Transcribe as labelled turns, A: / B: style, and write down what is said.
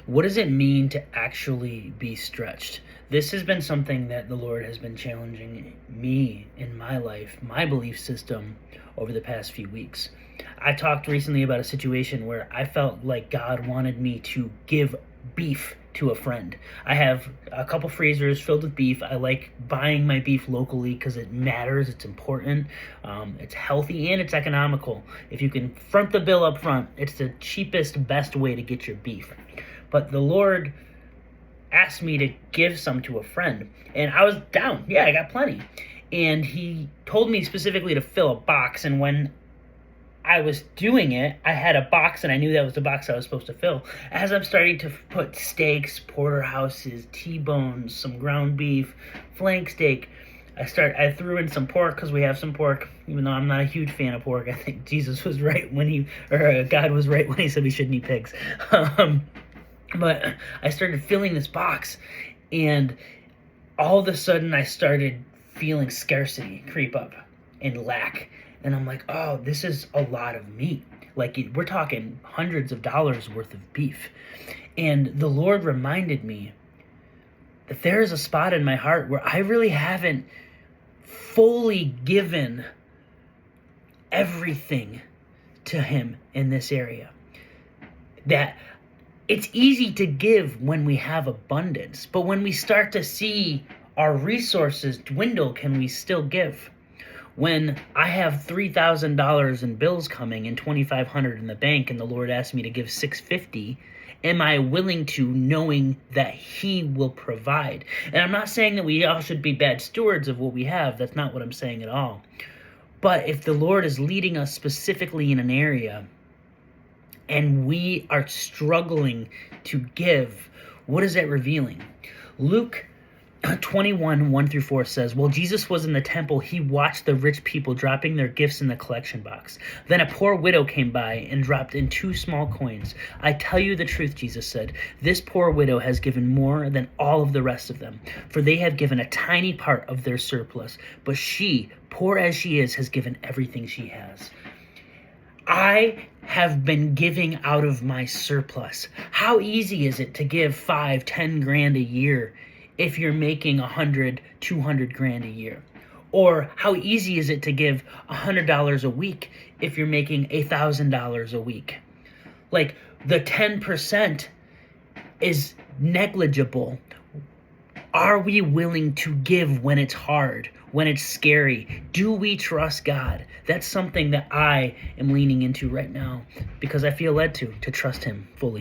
A: What does it mean to actually be stretched? This has been something that the Lord has been challenging me in my life, my belief system over the past few weeks. I talked recently about a situation where I felt like God wanted me to give beef to a friend. I have a couple freezers filled with beef. I like buying my beef locally because it matters. It's important. It's healthy and it's economical. If you can front the bill up front, it's the cheapest, best way to get your beef. But the Lord asked me to give some to a friend, and I was down. Yeah, I got plenty. And He told me specifically to fill a box, and when I was doing it, I had a box, and I knew that was the box I was supposed to fill. As I'm starting to put steaks, porterhouses, T-bones, some ground beef, flank steak, I threw in some pork because we have some pork. Even though I'm not a huge fan of pork, I think Jesus was right God was right when He said we shouldn't eat pigs. But I started filling this box, and all of a sudden I started feeling scarcity creep up and lack. And I'm like, oh, this is a lot of meat. We're talking hundreds of dollars worth of beef. And the Lord reminded me that there is a spot in my heart where I really haven't fully given everything to Him in this area. That it's easy to give when we have abundance, but when we start to see our resources dwindle, can we still give? When I have $3,000 in bills coming and $2,500 in the bank, and the Lord asked me to give $650, am I willing to, knowing that He will provide? And I'm not saying that we all should be bad stewards of what we have. That's not what I'm saying at all. But if the Lord is leading us specifically in an area, and we are struggling to give, what is that revealing? Luke 21, 1 through 4 says, while Jesus was in the temple, He watched the rich people dropping their gifts in the collection box. Then a poor widow came by and dropped in 2 small coins. I tell you the truth, Jesus said, this poor widow has given more than all of the rest of them, for they have given a tiny part of their surplus. But she, poor as she is, has given everything she has. I have been giving out of my surplus. How easy is it to give 5, 10 grand a year if you're making 100, 200 grand a year? Or how easy is it to give $100 a week if you're making $1,000 a week? Like, the 10% is negligible. Are we willing to give when it's hard, when it's scary? Do we trust God? That's something that I am leaning into right now because I feel led to trust Him fully.